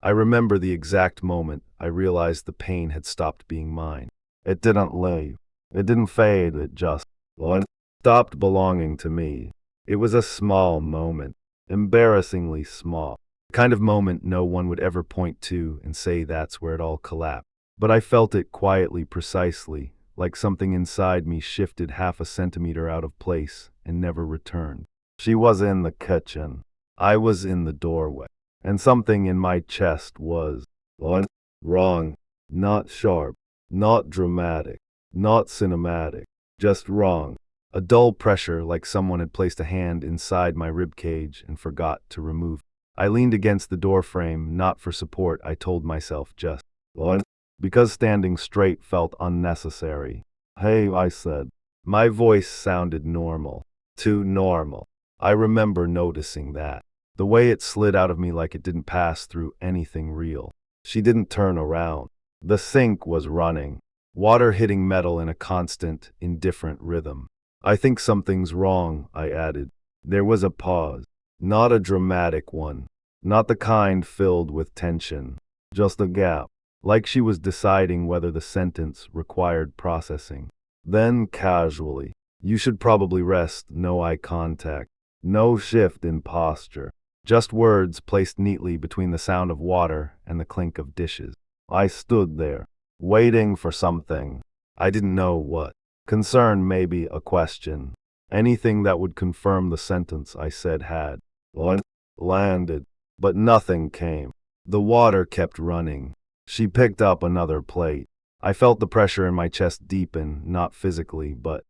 I remember the exact moment I realized the pain had stopped being mine. It didn't leave. It didn't fade. It just stopped belonging to me. It was a small moment, embarrassingly small. The kind of moment no one would ever point to and say that's where it all collapsed. But I felt it quietly, precisely, like something inside me shifted half a centimeter out of place and never returned. She was in the kitchen. I was in the doorway. And something in my chest was wrong, not sharp, not dramatic, not cinematic, just wrong. A dull pressure like someone had placed a hand inside my rib cage and forgot to remove it. I leaned against the door frame, not for support, I told myself, just because standing straight felt unnecessary. Hey, I said. My voice sounded normal. Too normal. I remember noticing that. The way it slid out of me like it didn't pass through anything real. She didn't turn around. The sink was running. Water hitting metal in a constant, indifferent rhythm. I think something's wrong, I added. There was a pause. Not a dramatic one. Not the kind filled with tension. Just a gap. Like she was deciding whether the sentence required processing. Then, casually, you should probably rest. No eye contact. No shift in posture. Just words placed neatly between the sound of water and the clink of dishes. I stood there, waiting for something. I didn't know what. Concern, maybe a question. Anything that would confirm the sentence I said had landed. But nothing came. The water kept running. She picked up another plate. I felt the pressure in my chest deepen, not physically, but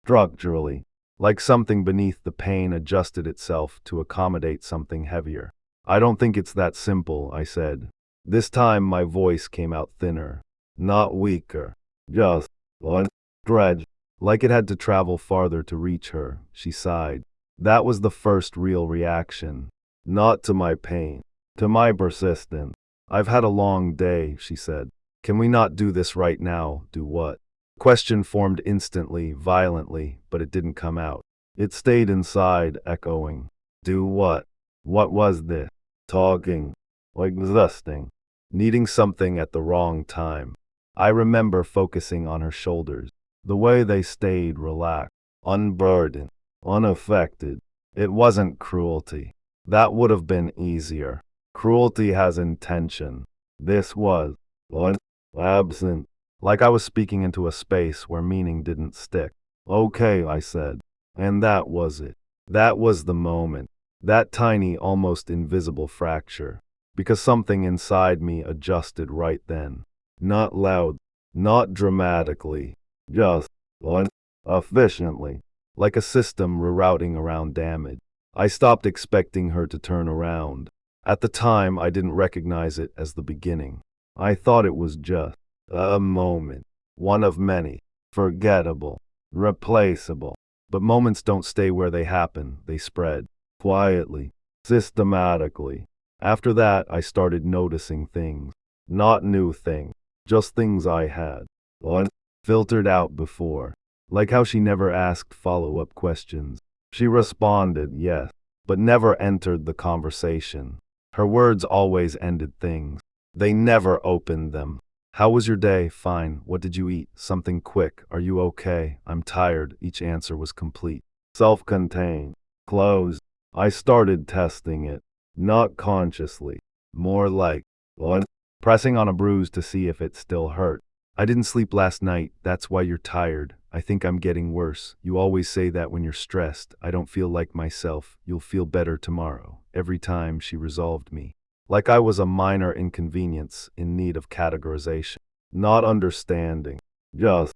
structurally. Like something beneath the pain adjusted itself to accommodate something heavier. I don't think it's that simple, I said. This time my voice came out thinner, not weaker. Just stretched, like it had to travel farther to reach her. She sighed. That was the first real reaction. Not to my pain, to my persistence. I've had a long day, she said. Can we not do this right now? Do what? Question formed instantly, violently, but it didn't come out. It stayed inside, echoing. Do what? What was this? Talking. Exhausting. Needing something at the wrong time. I remember focusing on her shoulders. The way they stayed relaxed, unburdened, unaffected. It wasn't cruelty. That would have been easier. Cruelty has intention. This was absent. Like I was speaking into a space where meaning didn't stick. Okay, I said. And that was it. That was the moment. That tiny, almost invisible fracture. Because something inside me adjusted right then. Not loud, not dramatically. Just efficiently. Like a system rerouting around damage. I stopped expecting her to turn around. At the time, I didn't recognize it as the beginning. I thought it was just a moment, one of many, forgettable, replaceable. But moments don't stay where they happen, they spread, quietly, systematically. After that, I started noticing things, not new things, just things I had filtered out before. Like how she never asked follow-up questions. She responded, yes, but never entered the conversation. Her words always ended things. They never opened them. How was your day? Fine. What did you eat? Something quick. Are you okay? I'm tired. Each answer was complete. Self-contained. Closed. I started testing it. Not consciously. More like pressing on a bruise to see if it still hurt. I didn't sleep last night. That's why you're tired. I think I'm getting worse. You always say that when you're stressed. I don't feel like myself. You'll feel better tomorrow. Every time she resolved me. Like I was a minor inconvenience in need of categorization. Not understanding. Just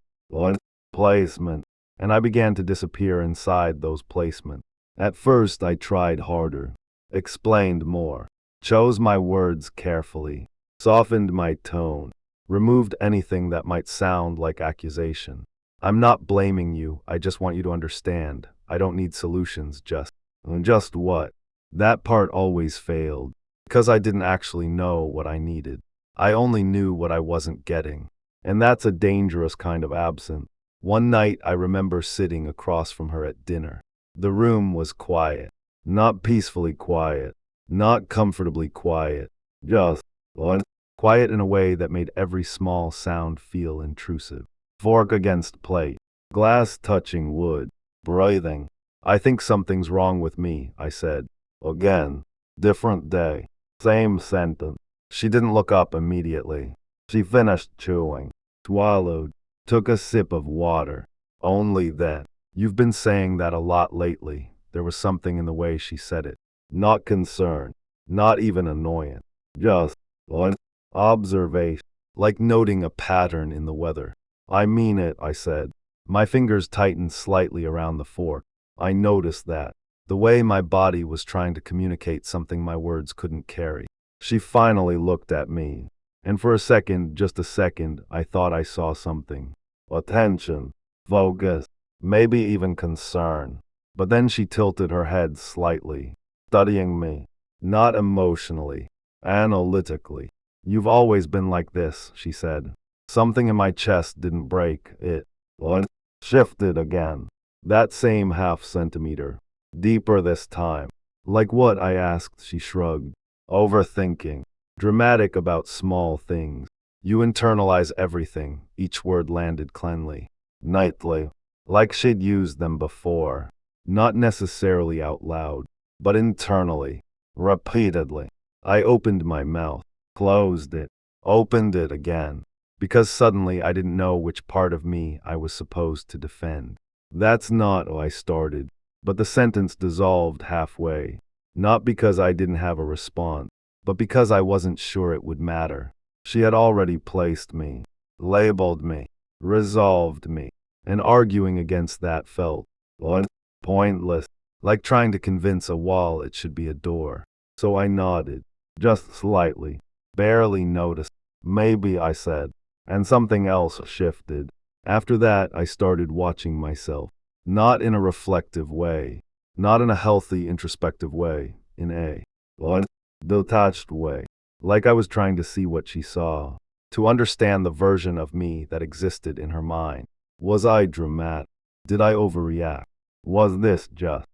placement. And I began to disappear inside those placements. At first I tried harder. Explained more. Chose my words carefully. Softened my tone. Removed anything that might sound like accusation. I'm not blaming you, I just want you to understand. I don't need solutions, just what? That part always failed. Because I didn't actually know what I needed. I only knew what I wasn't getting. And that's a dangerous kind of absence. One night I remember sitting across from her at dinner. The room was quiet. Not peacefully quiet. Not comfortably quiet. Just what? Quiet in a way that made every small sound feel intrusive. Fork against plate. Glass touching wood. Breathing. I think something's wrong with me, I said. Again. Different day. Same sentence. She didn't look up immediately. She finished chewing. Swallowed. Took a sip of water. Only then. You've been saying that a lot lately. There was something in the way she said it. Not concern. Not even annoyance. Just an observation. Like noting a pattern in the weather. I mean it, I said. My fingers tightened slightly around the fork. I noticed that. The way my body was trying to communicate something my words couldn't carry. She finally looked at me. And for a second, just a second, I thought I saw something. Attention. Focus. Maybe even concern. But then she tilted her head slightly, studying me. Not emotionally. Analytically. You've always been like this, she said. Something in my chest didn't break. It shifted again. That same half centimeter. Deeper this time. Like what, I asked, she shrugged. Overthinking. Dramatic about small things. You internalize everything. Each word landed cleanly. Nightly. Like she'd used them before. Not necessarily out loud, but internally. Repeatedly. I opened my mouth. Closed it. Opened it again. Because suddenly I didn't know which part of me I was supposed to defend. That's not how I started. But the sentence dissolved halfway. Not because I didn't have a response, but because I wasn't sure it would matter. She had already placed me, labeled me, resolved me, and arguing against that felt pointless, like trying to convince a wall it should be a door. So I nodded, just slightly, barely noticed. Maybe, I said, and something else shifted. After that, I started watching myself, not in a reflective way, not in a healthy, introspective way, in a detached way, like I was trying to see what she saw, to understand the version of me that existed in her mind. Was I dramatic? Did I overreact? Was this just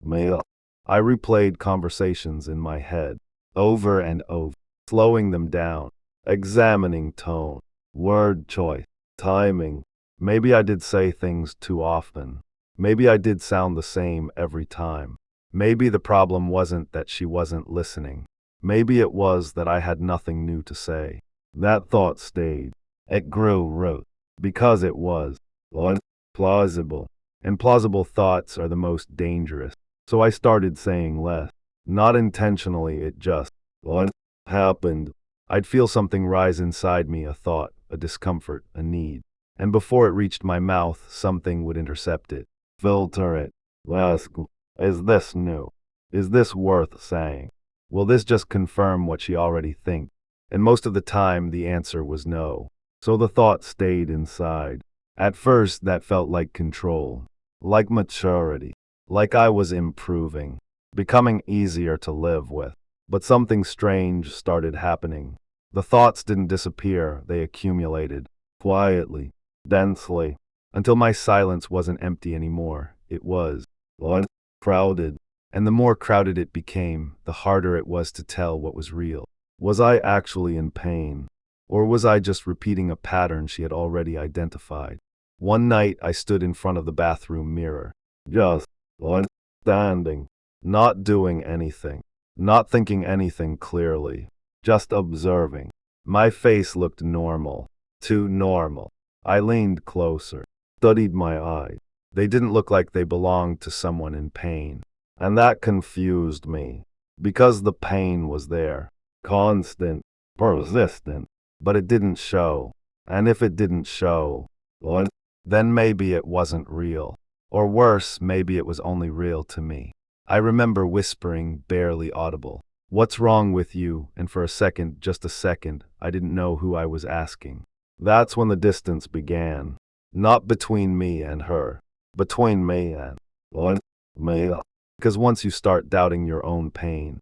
me? I replayed conversations in my head, over and over, slowing them down, examining tone, word choice, timing. Maybe I did say things too often. Maybe I did sound the same every time. Maybe the problem wasn't that she wasn't listening. Maybe it was that I had nothing new to say. That thought stayed. It grew root. Because it was plausible. And plausible thoughts are the most dangerous. So I started saying less. Not intentionally, it just happened. I'd feel something rise inside me, a thought, a discomfort, a need. And before it reached my mouth, something would intercept it, filter it, ask, is this new? Is this worth saying? Will this just confirm what she already thinks? And most of the time, the answer was no. So the thought stayed inside. At first, that felt like control, like maturity, like I was improving, becoming easier to live with. But something strange started happening. The thoughts didn't disappear, they accumulated, quietly, densely, until my silence wasn't empty anymore. It was crowded. And the more crowded it became, the harder it was to tell what was real. Was I actually in pain? Or was I just repeating a pattern she had already identified? One night I stood in front of the bathroom mirror, just standing, not doing anything, not thinking anything clearly, just observing. My face looked normal, too normal. I leaned closer, studied my eyes. They didn't look like they belonged to someone in pain. And that confused me, because the pain was there, constant, persistent, but it didn't show. And if it didn't show, then maybe it wasn't real. Or worse, maybe it was only real to me. I remember whispering, barely audible, "What's wrong with you?" And for a second, just a second, I didn't know who I was asking. That's when the distance began. Not between me and her, between me and me. Because once you start doubting your own pain,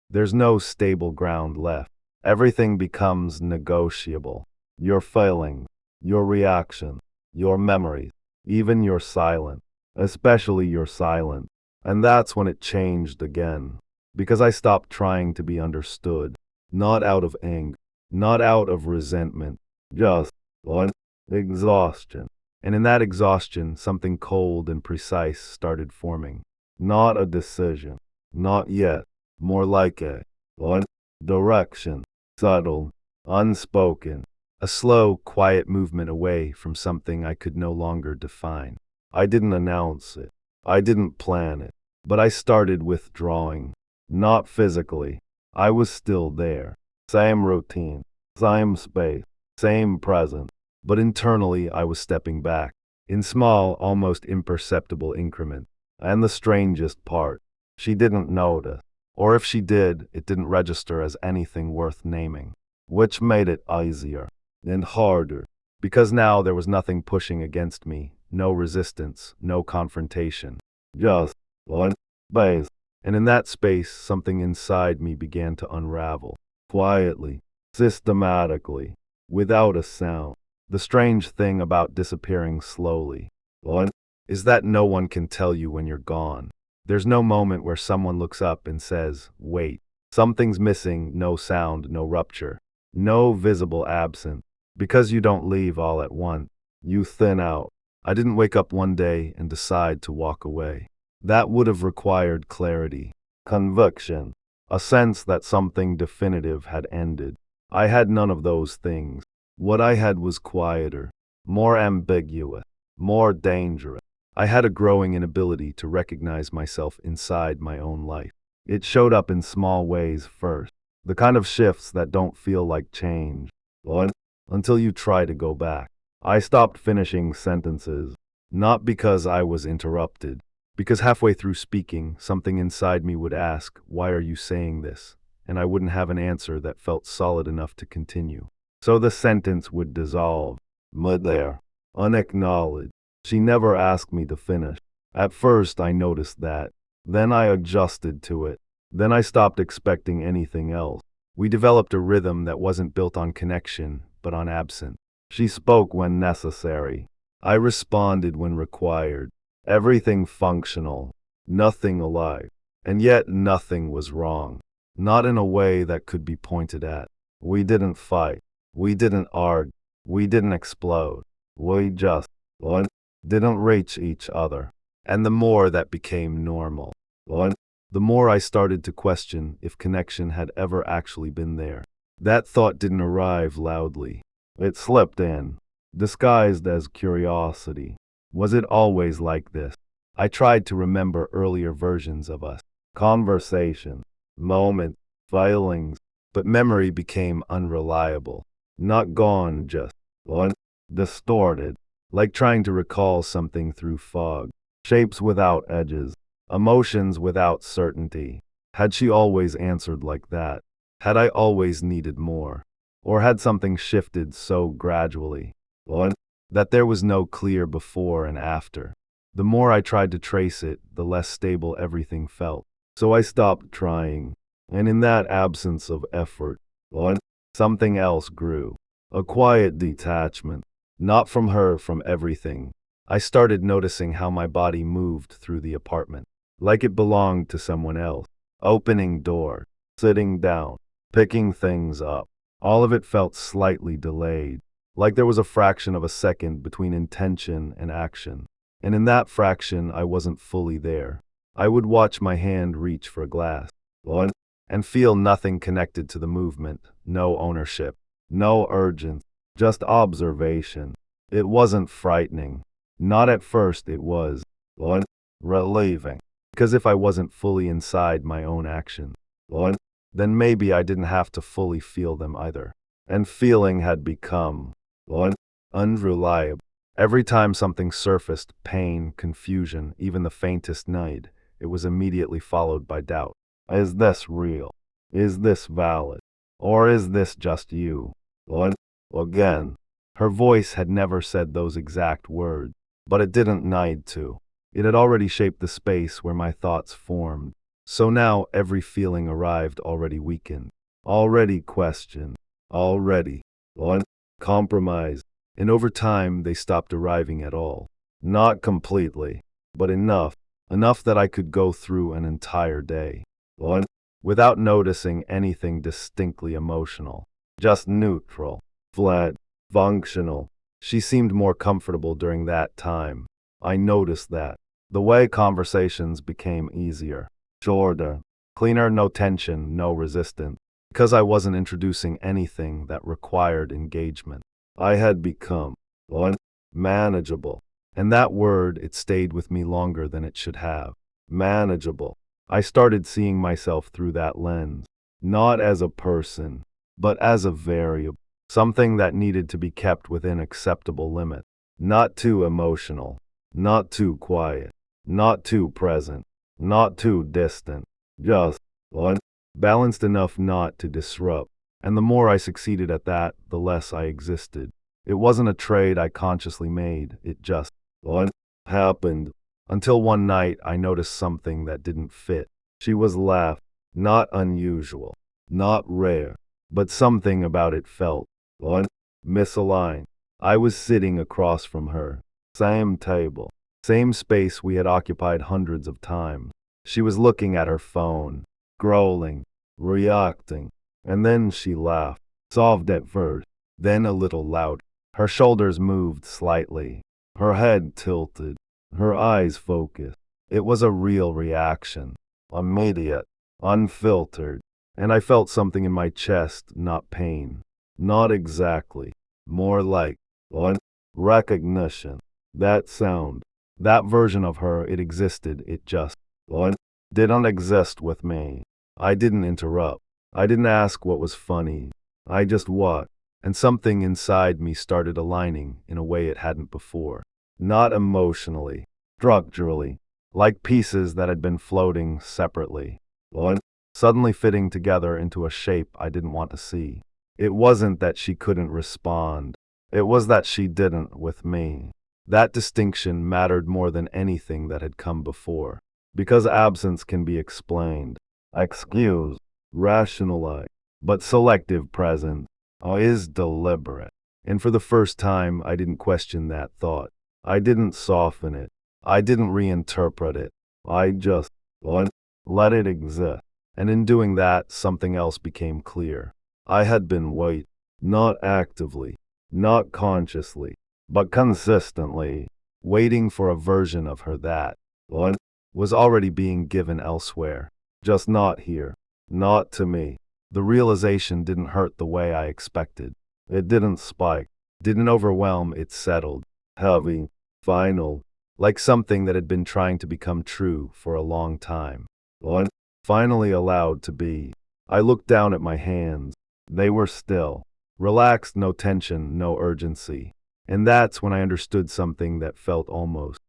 there's no stable ground left. Everything becomes negotiable. Your feelings, your reaction, your memories, even your silence, especially your silence. And that's when it changed again. Because I stopped trying to be understood, not out of anger, not out of resentment, just one exhaustion. And in that exhaustion, something cold and precise started forming. Not a decision, not yet, more like a one direction, subtle, unspoken, a slow, quiet movement away from something I could no longer define. I didn't announce it, I didn't plan it, but I started withdrawing. Not physically, I was still there. Same routine, same space, same presence, but internally I was stepping back, in small, almost imperceptible increments. And the strangest part, she didn't notice, or if she did, it didn't register as anything worth naming, which made it easier and harder, because now there was nothing pushing against me, no resistance, no confrontation, just one space. And in that space, something inside me began to unravel, quietly, systematically, without a sound. The strange thing about disappearing slowly, one, is that no one can tell you when you're gone. There's no moment where someone looks up and says, wait, something's missing, no sound, no rupture, no visible absence. Because you don't leave all at once, you thin out. I didn't wake up one day and decide to walk away. That would have required clarity, conviction, a sense that something definitive had ended. I had none of those things. What I had was quieter, more ambiguous, more dangerous. I had a growing inability to recognize myself inside my own life. It showed up in small ways first, the kind of shifts that don't feel like change, until you try to go back. I stopped finishing sentences, not because I was interrupted, because halfway through speaking, something inside me would ask, why are you saying this? And I wouldn't have an answer that felt solid enough to continue. So the sentence would dissolve, mid-there, unacknowledged. She never asked me to finish. At first I noticed that. Then I adjusted to it. Then I stopped expecting anything else. We developed a rhythm that wasn't built on connection, but on absence. She spoke when necessary. I responded when required. Everything functional, nothing alive. And yet nothing was wrong. Not in a way that could be pointed at. We didn't fight. We didn't argue. We didn't explode. We just didn't reach each other. And the more that became normal, the more I started to question if connection had ever actually been there. That thought didn't arrive loudly. It slipped in, disguised as curiosity. Was it always like this? I tried to remember earlier versions of us, conversations, moments, feelings, but memory became unreliable. Not gone, just distorted, like trying to recall something through fog. Shapes without edges, emotions without certainty. Had she always answered like that? Had I always needed more? Or had something shifted so gradually that there was no clear before and after? The more I tried to trace it, the less stable everything felt. So I stopped trying, and in that absence of effort, something else grew. A quiet detachment, not from her, from everything. I started noticing how my body moved through the apartment, like it belonged to someone else. Opening door, sitting down, picking things up. All of it felt slightly delayed, like there was a fraction of a second between intention and action. And in that fraction, I wasn't fully there. I would watch my hand reach for a glass, and feel nothing connected to the movement, no ownership, no urgency, just observation. It wasn't frightening. Not at first. It was relieving. Because if I wasn't fully inside my own actions, then maybe I didn't have to fully feel them either. And feeling had become unreliable. Every time something surfaced, pain, confusion, even the faintest need, it was immediately followed by doubt. Is this real? Is this valid? Or is this just you? Again. Her voice had never said those exact words, but it didn't need to. It had already shaped the space where my thoughts formed. So now every feeling arrived already weakened, already questioned, already compromised. And over time, they stopped arriving at all. Not completely, but enough that I could go through an entire day, without noticing anything distinctly emotional. Just neutral, flat, functional. She seemed more comfortable during that time. I noticed that. The way conversations became easier, shorter, cleaner, no tension, no resistance. Because I wasn't introducing anything that required engagement. I had become manageable. And that word, it stayed with me longer than it should have. Manageable. I started seeing myself through that lens. Not as a person, but as a variable. Something that needed to be kept within acceptable limits. Not too emotional. Not too quiet. Not too present. Not too distant. Just balanced enough not to disrupt. And the more I succeeded at that, the less I existed. It wasn't a trade I consciously made. It just happened. Until one night I noticed something that didn't fit. She was laughing. Not unusual. Not rare. But something about it felt misaligned. I was sitting across from her. Same table. Same space we had occupied hundreds of times. She was looking at her phone, scrolling, reacting, and then she laughed, soft at first, then a little louder. Her shoulders moved slightly, her head tilted, her eyes focused. It was a real reaction, immediate, unfiltered, and I felt something in my chest, not pain, not exactly, more like recognition. That sound, that version of her, it existed, it just didn't exist with me. I didn't interrupt. I didn't ask what was funny. I just watched, and something inside me started aligning in a way it hadn't before. Not emotionally, structurally, like pieces that had been floating separately, suddenly fitting together into a shape I didn't want to see. It wasn't that she couldn't respond. It was that she didn't with me. That distinction mattered more than anything that had come before. Because absence can be explained, excused, rationalized, but selective presence is deliberate. And for the first time, I didn't question that thought. I didn't soften it. I didn't reinterpret it. I just let it exist. And in doing that, something else became clear. I had been waiting, not actively, not consciously, but consistently, waiting for a version of her that was already being given elsewhere. Just not here. Not to me. The realization didn't hurt the way I expected. It didn't spike. Didn't overwhelm. It settled. Heavy. Final. Like something that had been trying to become true for a long time. Finally allowed to be. I looked down at my hands. They were still. Relaxed, no tension, no urgency. And that's when I understood something that felt almost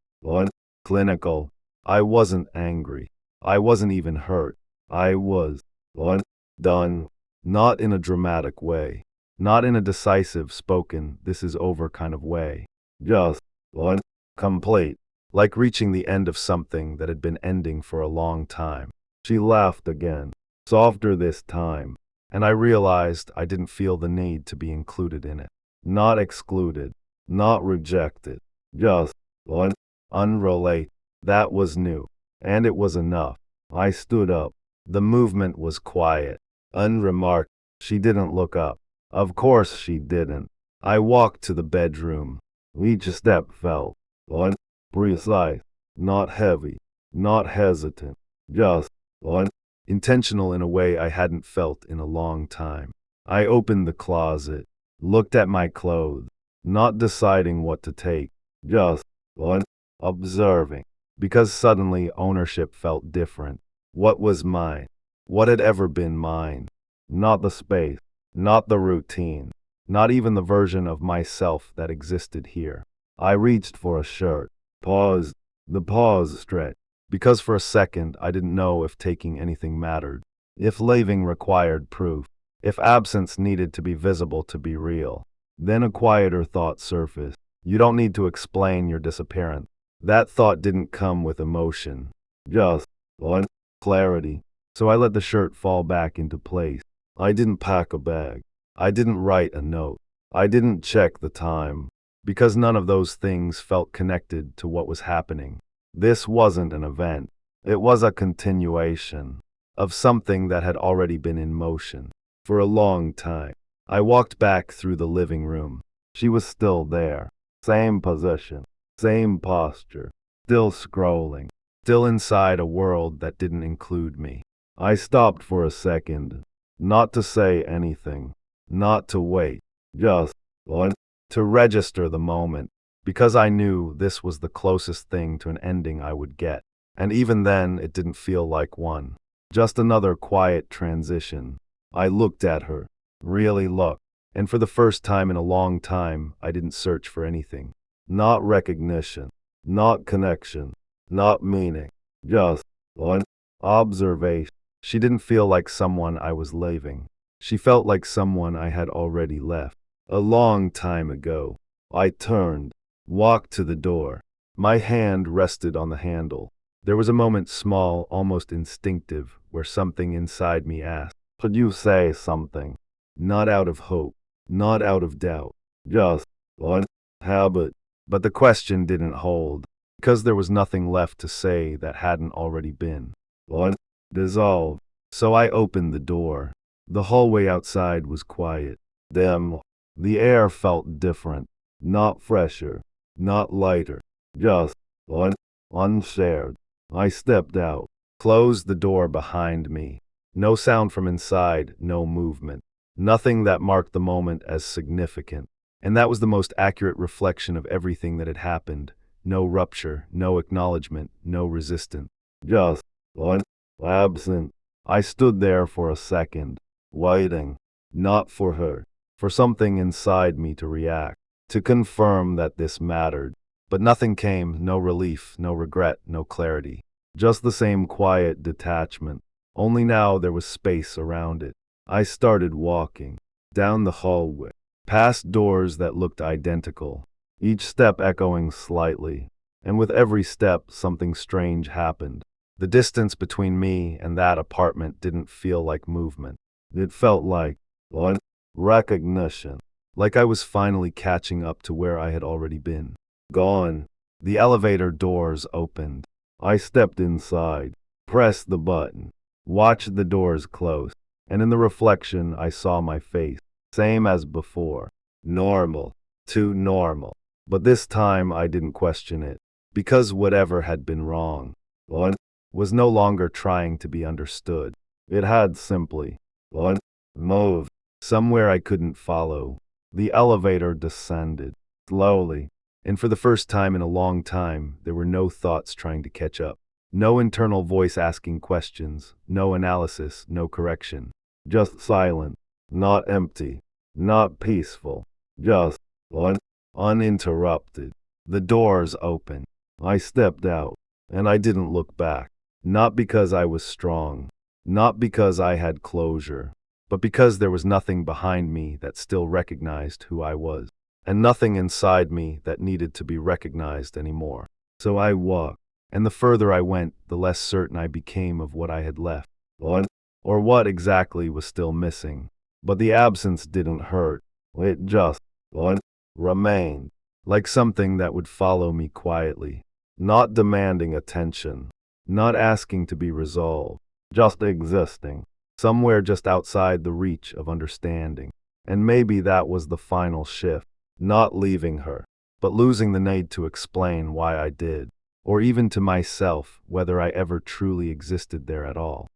clinical. I wasn't angry. I wasn't even hurt. I was done. Not in a dramatic way. Not in a decisive, spoken, this is over kind of way. Just complete. Like reaching the end of something that had been ending for a long time. She laughed again. Softer this time. And I realized I didn't feel the need to be included in it. Not excluded. Not rejected. Just unrelated. That was new. And it was enough. I stood up. The movement was quiet, unremarked. She didn't look up. Of course she didn't. I walked to the bedroom. Each step felt precise, not heavy, not hesitant, just intentional in a way I hadn't felt in a long time. I opened the closet, looked at my clothes, not deciding what to take, just observing. Because suddenly ownership felt different. What was mine? What had ever been mine? Not the space, not the routine, not even the version of myself that existed here. I reached for a shirt, paused, the pause stretched, because for a second I didn't know if taking anything mattered, if leaving required proof, if absence needed to be visible to be real. Then a quieter thought surfaced. You don't need to explain your disappearance. That thought didn't come with emotion, just clarity. So I let the shirt fall back into place. I didn't pack a bag. I didn't write a note. I didn't check the time, because none of those things felt connected to what was happening. This wasn't an event. It was a continuation. of something that had already been in motion for a long time. I walked back through the living room. She was still there. Same position, same posture, still scrolling, still inside a world that didn't include me. I stopped for a second, not to say anything, not to wait, just to register the moment, because I knew this was the closest thing to an ending I would get. And even then, it didn't feel like one. Just another quiet transition. I looked at her, really looked, and for the first time in a long time, I didn't search for anything. Not recognition, not connection, not meaning, just observation. She didn't feel like someone I was leaving. She felt like someone I had already left. A long time ago. I turned, walked to the door. My hand rested on the handle. There was a moment, small, almost instinctive, where something inside me asked, "Could you say something?" Not out of hope, not out of doubt, just habit. But the question didn't hold, because there was nothing left to say that hadn't already been dissolved. So I opened the door. The hallway outside was quiet, dim. The air felt different, not fresher, not lighter, just unshared. I stepped out, closed the door behind me. No sound from inside, no movement. Nothing that marked the moment as significant. And that was the most accurate reflection of everything that had happened. No rupture, no acknowledgement, no resistance. Just absent. I stood there for a second, waiting, not for her, for something inside me to react, to confirm that this mattered. But nothing came, no relief, no regret, no clarity. Just the same quiet detachment. Only now there was space around it. I started walking, down the hallway, past doors that looked identical, each step echoing slightly. And with every step, something strange happened. The distance between me and that apartment didn't feel like movement. It felt like recognition, like I was finally catching up to where I had already been. Gone. The elevator doors opened. I stepped inside, pressed the button, watched the doors close, and in the reflection I saw my face, same as before. Normal. Too normal. But this time I didn't question it, because whatever had been wrong was no longer trying to be understood. It had simply moved somewhere I couldn't follow. The elevator descended slowly, and for the first time in a long time, there were no thoughts trying to catch up. No internal voice asking questions, no analysis, no correction. Just silent, not empty, not peaceful, just uninterrupted. The doors opened. I stepped out, and I didn't look back. Not because I was strong, not because I had closure, but because there was nothing behind me that still recognized who I was, and nothing inside me that needed to be recognized anymore. So I walked, and the further I went, the less certain I became of what I had left, or what exactly was still missing. But the absence didn't hurt. It just remained, like something that would follow me quietly, not demanding attention, not asking to be resolved, just existing, somewhere just outside the reach of understanding. And maybe that was the final shift, not leaving her, but losing the need to explain why I did, or even to myself whether I ever truly existed there at all.